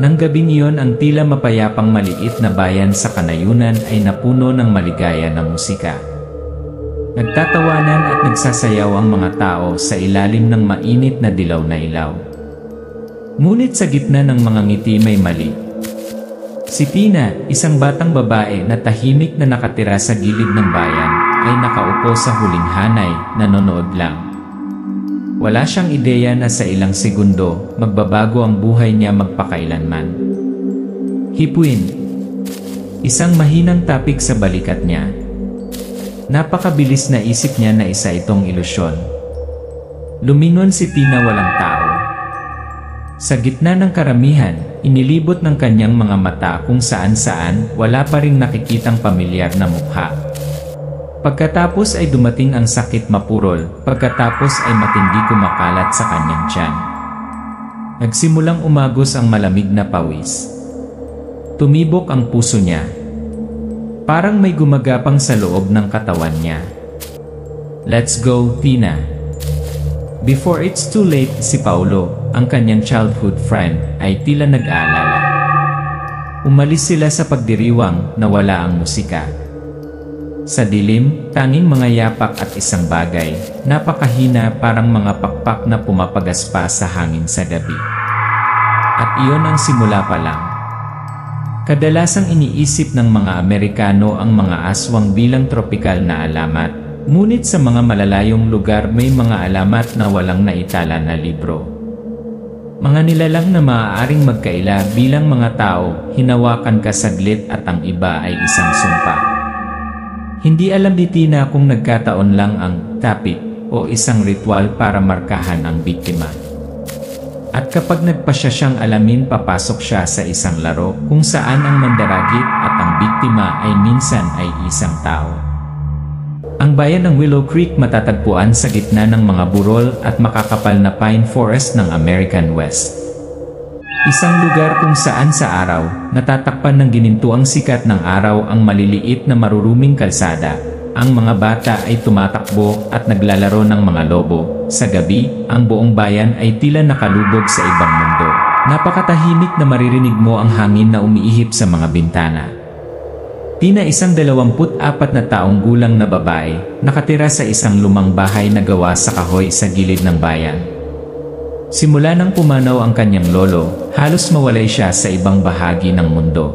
Nang gabing iyon, ang tila mapayapang maliit na bayan sa kanayunan ay napuno ng maligaya na musika. Nagtatawanan at nagsasayaw ang mga tao sa ilalim ng mainit na dilaw na ilaw. Ngunit sa gitna ng mga ngiti may mali. Si Tina, isang batang babae na tahimik na nakatira sa gilid ng bayan, ay nakaupo sa huling hanay, nanonood lang. Wala siyang ideya na sa ilang segundo, magbabago ang buhay niya magpakailanman. Hipwin. Isang mahinang tapik sa balikat niya. Napakabilis na isip niya na isa itong ilusyon. Lumingon si Tina, walang tao. Sa gitna ng karamihan, inilibot ng kanyang mga mata kung saan-saan, wala pa ring nakikitang pamilyar na mukha. Pagkatapos ay dumating ang sakit mapurol, pagkatapos ay matindi kumakalat sa kanyang tiyan. Nagsimulang umagos ang malamig na pawis. Tumibok ang puso niya. Parang may gumagapang sa loob ng katawan niya. Let's go, Tina. Before it's too late, si Paulo, ang kanyang childhood friend, ay tila nag-aalala. Umalis sila sa pagdiriwang na wala ang musika. Sa dilim, tanging mga yapak at isang bagay, napakahina parang mga pakpak na pumapagaspa sa hangin sa gabi. At iyon ang simula pa lang. Kadalasang iniisip ng mga Amerikano ang mga aswang bilang tropikal na alamat, ngunit sa mga malalayong lugar may mga alamat na walang naitala na libro. Mga nilalang na maaaring magkaila bilang mga tao, hinawakan ka saglit at ang iba ay isang sumpa. Hindi alam ni Tina kung nagkataon lang ang tapik o isang ritual para markahan ang biktima. At kapag nagpasya siyang alamin, papasok siya sa isang laro kung saan ang mandaragit at ang biktima ay minsan ay isang tao. Ang bayan ng Willow Creek matatagpuan sa gitna ng mga burol at makakapal na pine forest ng American West. Isang lugar kung saan sa araw, natatakpan ng ginintuang sikat ng araw ang maliliit na maruruming kalsada. Ang mga bata ay tumatakbo at naglalaro ng mga lobo. Sa gabi, ang buong bayan ay tila nakalubog sa ibang mundo. Napakatahimik na maririnig mo ang hangin na umiihip sa mga bintana. Tina, isang 24 na taong gulang na babae, nakatira sa isang lumang bahay na gawa sa kahoy sa gilid ng bayan. Simula nang pumanaw ang kanyang lolo, halos mawalay siya sa ibang bahagi ng mundo.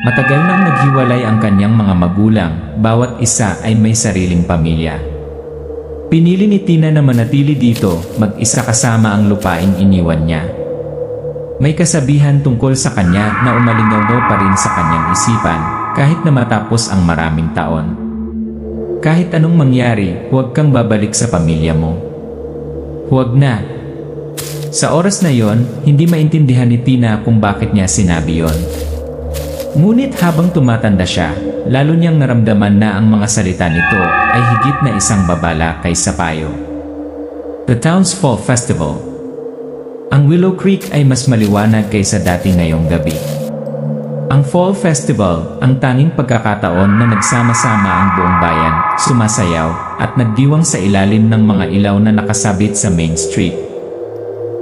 Matagal nang naghiwalay ang kanyang mga magulang, bawat isa ay may sariling pamilya. Pinili ni Tina na manatili dito, mag-isa kasama ang lupaing iniwan niya. May kasabihan tungkol sa kanya na umalingaw pa rin sa kanyang isipan, kahit na matapos ang maraming taon. Kahit anong mangyari, huwag kang babalik sa pamilya mo. Huwag na. Sa oras na yon, hindi maintindihan ni Tina kung bakit niya sinabi yon. Ngunit habang tumatanda siya, lalo niyang naramdaman na ang mga salita nito ay higit na isang babala kaysa payo. The town's Fall Festival. Ang Willow Creek ay mas maliwanag kaysa dati ngayong gabi. Ang Fall Festival, ang tanging pagkakataon na nagsama-sama ang buong bayan, sumasayaw, at nagdiwang sa ilalim ng mga ilaw na nakasabit sa Main Street.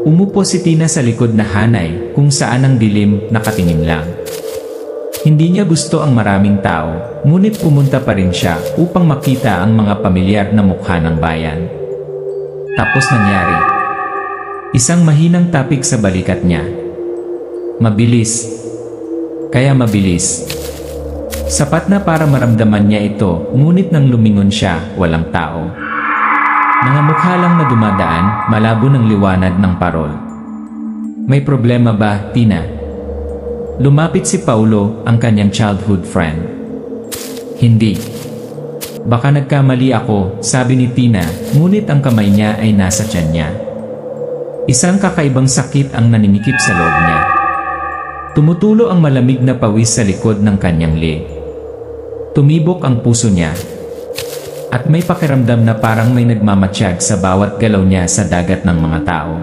Umupo si Tina sa likod na hanay, kung saan ang dilim nakatingin lang. Hindi niya gusto ang maraming tao, ngunit pumunta pa rin siya upang makita ang mga pamilyar na mukha ng bayan. Tapos nangyari. Isang mahinang tapik sa balikat niya. Mabilis. Kaya mabilis. Sapat na para maramdaman niya ito, ngunit nang lumingon siya, walang tao. Mga mukha lang na dumadaan, malabo ng liwanag ng parol. May problema ba, Tina? Lumapit si Paulo, ang kanyang childhood friend. Hindi. Baka nagkamali ako, sabi ni Tina, ngunit ang kamay niya ay nasa tiyan niya. Isang kakaibang sakit ang naninikip sa loob niya. Tumutulo ang malamig na pawis sa likod ng kanyang leeg. Tumibok ang puso niya. At may pakiramdam na parang may nagmamatsyag sa bawat galaw niya sa dagat ng mga tao.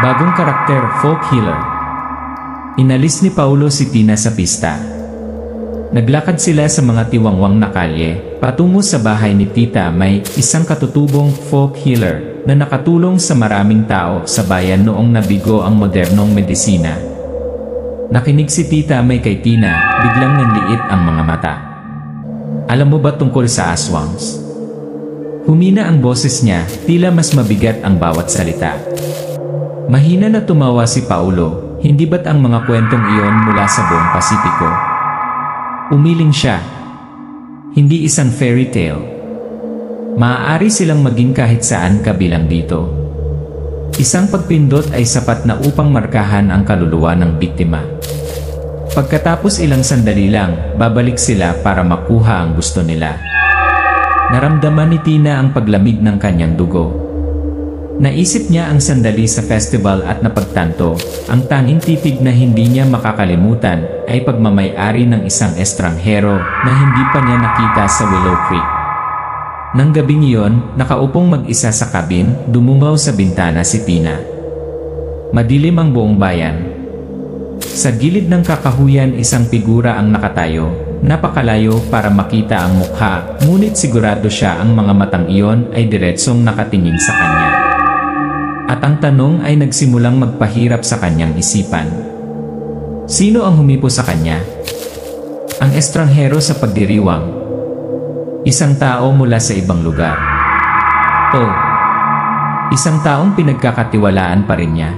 Bagong karakter, folk healer. Inalis ni Paulo si Tina sa pista. Naglakad sila sa mga tiwangwang na kalye, patungo sa bahay ni Tita May, isang katutubong folk healer na nakatulong sa maraming tao sa bayan noong nabigo ang modernong medisina. Nakinig si Tita May kay Tina, biglang nanliit ang mga mata. Alam mo ba tungkol sa aswangs? Humina ang boses niya, tila mas mabigat ang bawat salita. Mahina na tumawa si Paulo, hindi ba't ang mga kwentong iyon mula sa buong Pasipiko? Umiling siya. Hindi isang fairy tale. Maaari silang maging kahit saan kabilang dito. Isang pagpindot ay sapat na upang markahan ang kaluluwa ng biktima. Pagkatapos ilang sandali lang, babalik sila para makuha ang gusto nila. Naramdaman ni Tina ang paglamig ng kanyang dugo. Naisip niya ang sandali sa festival at napagtanto, ang tanging titig na hindi niya makakalimutan ay pagmamay-ari ng isang estranghero na hindi pa niya nakita sa Willow Creek. Nang gabing iyon, nakaupong mag-isa sa kabin, dumungaw sa bintana si Tina. Madilim ang buong bayan. Sa gilid ng kakahuyan isang figura ang nakatayo, napakalayo para makita ang mukha, ngunit sigurado siya ang mga matang iyon ay diretsong nakatingin sa kanya. At ang tanong ay nagsimulang magpahirap sa kanyang isipan. Sino ang humipo sa kanya? Ang estranghero sa pagdiriwang. Isang tao mula sa ibang lugar. O, isang taong pinagkakatiwalaan pa rin niya.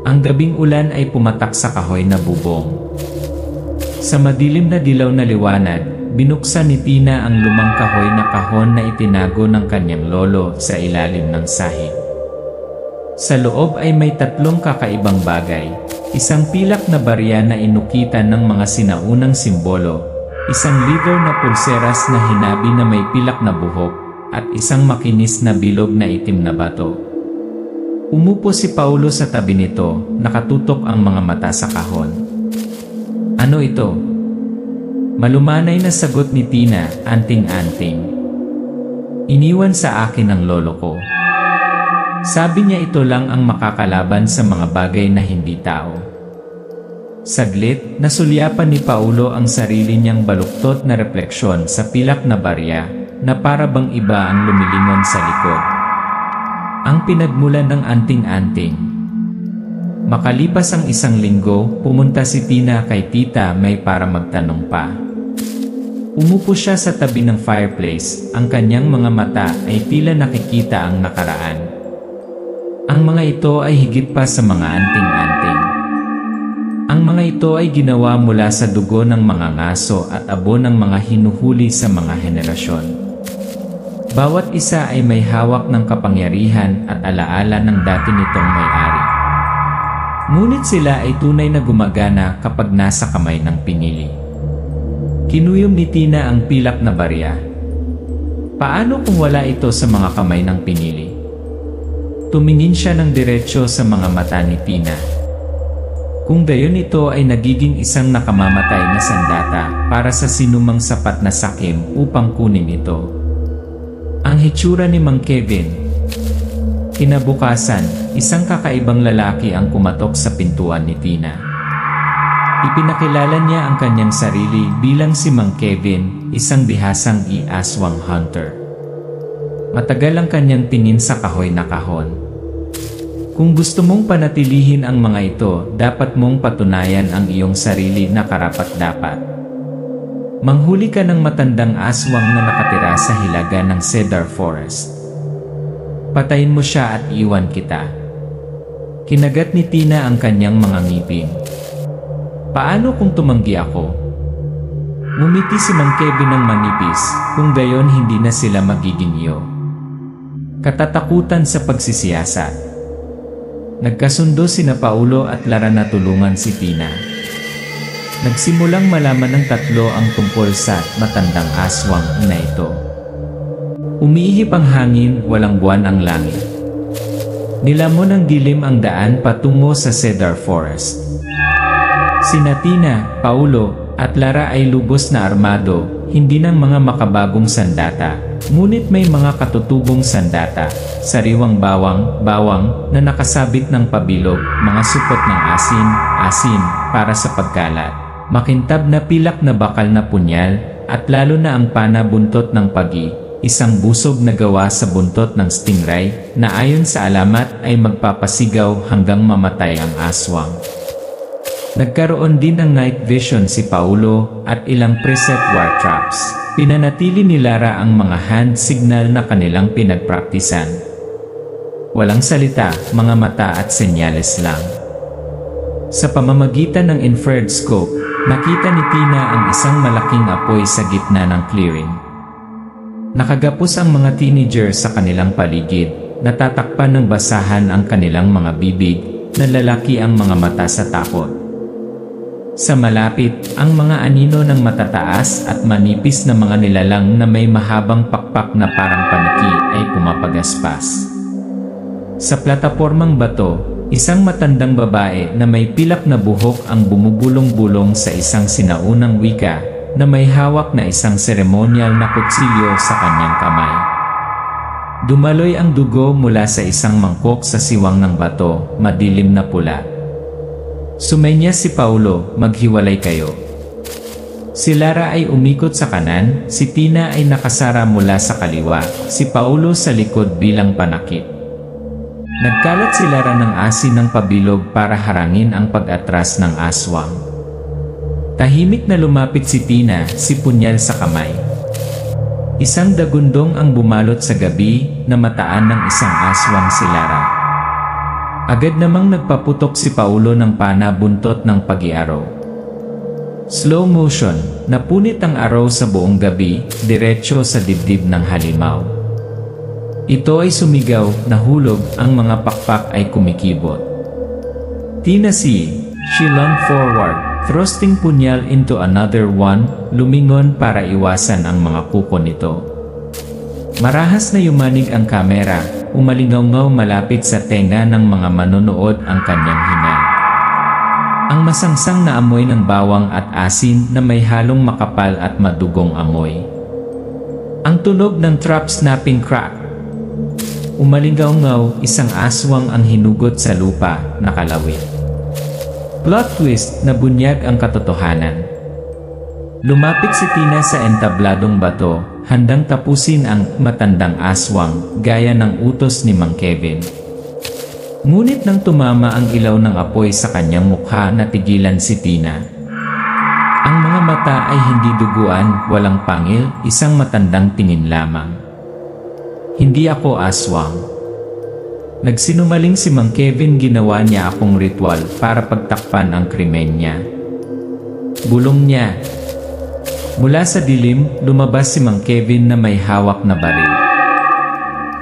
Ang gabing ulan ay pumatak sa kahoy na bubong. Sa madilim na dilaw na liwanag, binuksan ni Tina ang lumang kahoy na kahon na itinago ng kanyang lolo sa ilalim ng sahig. Sa loob ay may tatlong kakaibang bagay, isang pilak na barya na inukitan ng mga sinaunang simbolo, isang leather na pulseras na hinabi na may pilak na buhok, at isang makinis na bilog na itim na bato. Umupo si Paulo sa tabi nito, nakatutok ang mga mata sa kahon. Ano ito? Malumanay na sagot ni Tina, anting-anting. Iniwan sa akin ng lolo ko. Sabi niya ito lang ang makakalaban sa mga bagay na hindi tao. Saglit, nasulyapan ni Paulo ang sarili niyang baluktot na refleksyon sa pilak na barya na para bang iba ang lumilingon sa likod. Ang pinagmulan ng anting-anting. Makalipas ang isang linggo, pumunta si Tina kay Tita May para magtanong pa. Umupo siya sa tabi ng fireplace, ang kanyang mga mata ay tila nakikita ang nakaraan. Ang mga ito ay higit pa sa mga anting-anting. Ang mga ito ay ginawa mula sa dugo ng mga ngaso at abo ng mga hinuhuli sa mga henerasyon. Bawat isa ay may hawak ng kapangyarihan at alaala ng dati nitong may-ari. Ngunit sila ay tunay na gumagana kapag nasa kamay ng pinili. Kinuyom ni Tina ang pilak na barya. Paano kung wala ito sa mga kamay ng pinili? Tumingin siya ng diretsyo sa mga mata ni Tina. Kung gayon ito ay nagiging isang nakamamatay na sandata para sa sinumang sapat na sakim upang kunin ito. Ang hitsura ni Mang Kevin. Kinabukasan, isang kakaibang lalaki ang kumatok sa pintuan ni Tina. Ipinakilala niya ang kanyang sarili bilang si Mang Kevin, isang bihasang aswang hunter. Matagal ang kanyang tingin sa kahoy na kahon. Kung gusto mong panatilihin ang mga ito, dapat mong patunayan ang iyong sarili na karapat-dapat. Manghuli ka ng matandang aswang na nakatira sa hilaga ng Cedar Forest. Patayin mo siya at iwan kita. Kinagat ni Tina ang kanyang mga ngipin. Paano kung tumanggi ako? Ngumiti si Mang Kevin ng manipis, kung gayon hindi na sila magiging iyo. Katatakutan sa pagsisiyasat. Nagkasundo sina Paulo at Lara na tulungan si Tina. Nagsimulang malaman ng tatlo ang tungkol sa matandang aswang na ito. Umiihip ang hangin, walang buwan ang langit. Nilamon ng dilim ang daan patungo sa Cedar Forest. Sina Tina, Paulo, at Lara ay lubos na armado, hindi ng mga makabagong sandata, ngunit may mga katutubong sandata, sariwang bawang na nakasabit ng pabilog, mga supot ng asin para sa pagkalat, makintab na pilak na bakal na punyal, at lalo na ang pana buntot ng pagi, isang busog na gawa sa buntot ng stingray, na ayon sa alamat ay magpapasigaw hanggang mamatay ang aswang. Nagkaroon din ng night vision si Paulo at ilang preset war traps. Pinanatili ni Lara ang mga hand signal na kanilang pinagpraktisan. Walang salita, mga mata at senyales lang. Sa pamamagitan ng infrared scope, nakita ni Tina ang isang malaking apoy sa gitna ng clearing. Nakagapos ang mga teenager sa kanilang paligid, natatakpan ng basahan ang kanilang mga bibig, nalalaki ang mga mata sa takot. Sa malapit, ang mga anino ng matataas at manipis na mga nilalang na may mahabang pakpak na parang paniki ay pumapagaspas. Sa platapormang bato, isang matandang babae na may pilak na buhok ang bumubulong-bulong sa isang sinaunang wika na may hawak na isang seremonyal na kutsilyo sa kanyang kamay. Dumaloy ang dugo mula sa isang mangkok sa siwang ng bato, madilim na pula. Sumenya si Paulo, maghiwalay kayo. Si Lara ay umikot sa kanan, si Tina ay nakasara mula sa kaliwa, si Paulo sa likod bilang panakip. Nagkalat si Lara ng asin ng pabilog para harangin ang pag-atras ng aswang. Tahimik na lumapit si Tina, si punyal sa kamay. Isang dagundong ang bumalot sa gabi na mataan ng isang aswang si Lara. Agad namang nagpaputok si Paulo ng pana buntot ng pag-iaraw. Slow motion, napunit ang araw sa buong gabi, diretso sa dibdib ng halimaw. Ito ay sumigaw, nahulog, ang mga pakpak ay kumikibot. Tina she lunged forward, thrusting punyal into another one, lumingon para iwasan ang mga kuko nito. Marahas na yumanig ang kamera, umalingaw-ngaw malapit sa tenga ng mga manonood ang kanyang hinga. Ang masangsang na amoy ng bawang at asin na may halong makapal at madugong amoy. Ang tunog ng trap snapping crack. Umalingaw-ngaw, isang aswang ang hinugot sa lupa, nakalawit. Plot twist, na bunyag ang katotohanan. Lumapit si Tina sa entabladong bato, handang tapusin ang matandang aswang, gaya ng utos ni Mang Kevin. Ngunit nang tumama ang ilaw ng apoy sa kanyang mukha, natigilan si Tina. Ang mga mata ay hindi duguan, walang pangil, isang matandang tingin lamang. Hindi ako aswang. Nagsinungaling si Mang Kevin, ginawa niya akong ritual para pagtakpan ang krimen niya. Bulong niya. Mula sa dilim, lumabas si Mang Kevin na may hawak na baril.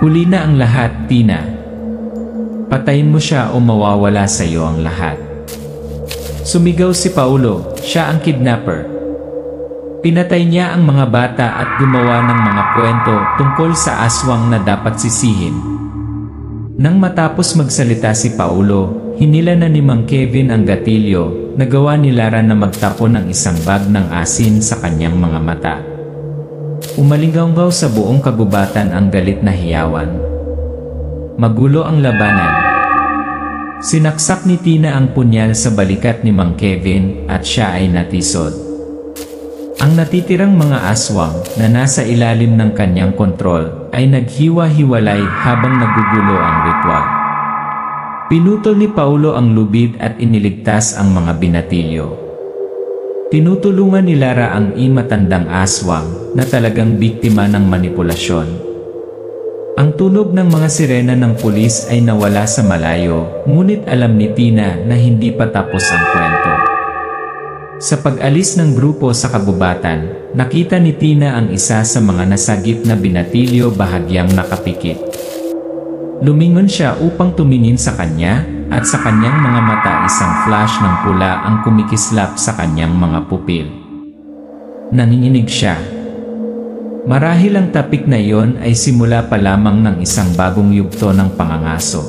Huli na ang lahat, Tina. Patayin mo siya o mawawala sa iyo ang lahat. Sumigaw si Paulo, siya ang kidnapper. Pinatay niya ang mga bata at gumawa ng mga kwento tungkol sa aswang na dapat sisihin. Nang matapos magsalita si Paulo, hinila na ni Mang Kevin ang gatilyo. Nagawa ni Lara na magtapon ng isang bag ng asin sa kanyang mga mata. Umalingaw-ngaw sa buong kagubatan ang galit na hiyawan. Magulo ang labanan. Sinaksak ni Tina ang punyal sa balikat ni Mang Kevin at siya ay natisod. Ang natitirang mga aswang na nasa ilalim ng kanyang kontrol ay naghiwa-hiwalay habang nagugulo ang ritual. Pinutol ni Paulo ang lubid at iniligtas ang mga binatilyo. Tinutulungan ni Lara ang matandang aswang na talagang biktima ng manipulasyon. Ang tunog ng mga sirena ng pulis ay nawala sa malayo, ngunit alam ni Tina na hindi pa tapos ang kwento. Sa pag-alis ng grupo sa kagubatan, nakita ni Tina ang isa sa mga nasagip na binatilyo bahagyang nakapikit. Lumingon siya upang tumingin sa kanya, at sa kanyang mga mata isang flash ng pula ang kumikislap sa kanyang mga pupil. Nanginginig siya. Marahil ang tapik na iyon ay simula pa lamang ng isang bagong yugto ng pangangaso.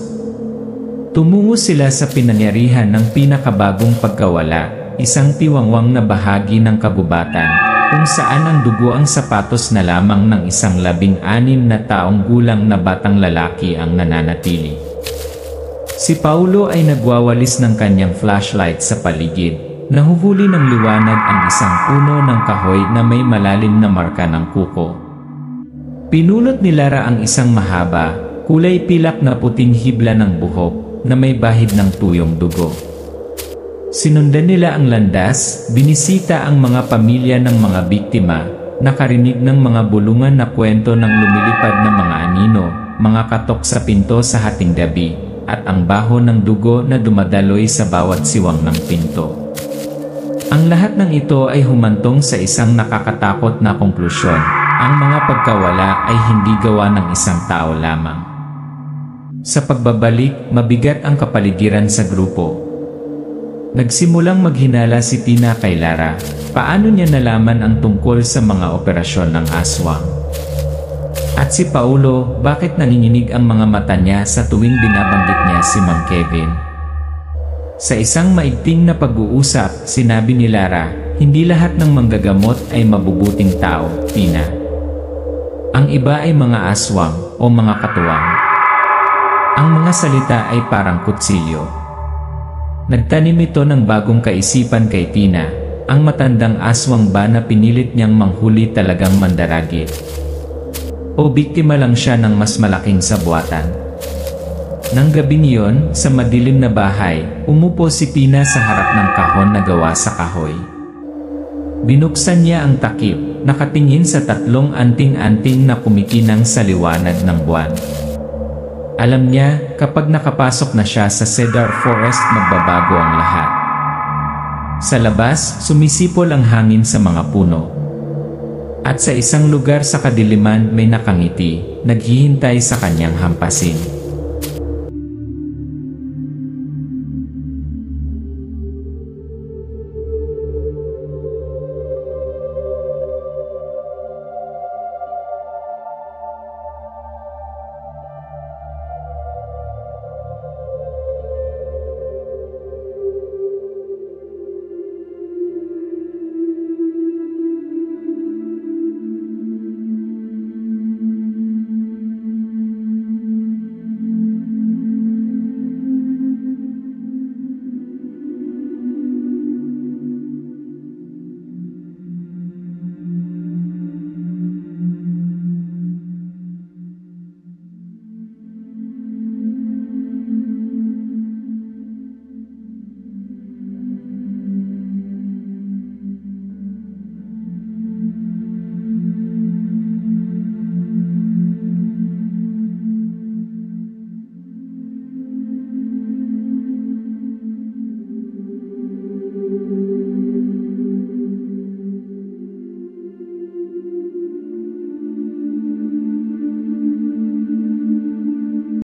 Tumungo sila sa pinangyarihan ng pinakabagong pagkawala, isang tiwangwang na bahagi ng kagubatan, kung saan ang dugo ang sapatos na lamang ng isang 16 na taong gulang na batang lalaki ang nananatili. Si Paulo ay nagwawalis ng kanyang flashlight sa paligid. Nahuhuli ng liwanag ang isang puno ng kahoy na may malalim na marka ng kuko. Pinulot ni Lara ang isang mahaba, kulay pilak na puting hibla ng buhok na may bahid ng tuyong dugo. Sinundan nila ang landas, binisita ang mga pamilya ng mga biktima, nakarinig ng mga bulungan na kwento ng lumilipad na mga anino, mga katok sa pinto sa hating gabi, at ang baho ng dugo na dumadaloy sa bawat siwang ng pinto. Ang lahat ng ito ay humantong sa isang nakakatakot na konklusyon: ang mga pagkawala ay hindi gawa ng isang tao lamang. Sa pagbabalik, mabigat ang kapaligiran sa grupo. Nagsimulang maghinala si Tina kay Lara. Paano niya nalaman ang tungkol sa mga operasyon ng aswang? At si Paulo, bakit nanginginig ang mga mata niya sa tuwing binabanggit niya si Mang Kevin? Sa isang maigting na pag-uusap, sinabi ni Lara, hindi lahat ng manggagamot ay mabubuting tao, Tina. Ang iba ay mga aswang o mga katuwang. Ang mga salita ay parang kutsilyo. Nagtanim ito ng bagong kaisipan kay Tina. Ang matandang aswang ba na pinilit niyang manghuli talagang mandaragit? O biktima lang siya ng mas malaking sabwatan? Nang gabi niyon, sa madilim na bahay, umupo si Tina sa harap ng kahon na gawa sa kahoy. Binuksan niya ang takip, nakatingin sa tatlong anting-anting na kumikinang sa liwanag ng buwan. Alam niya, kapag nakapasok na siya sa cedar forest, magbabago ang lahat. Sa labas, sumisipol ang hangin sa mga puno. At sa isang lugar sa kadiliman may nakangiti, naghihintay sa kanyang hampasin.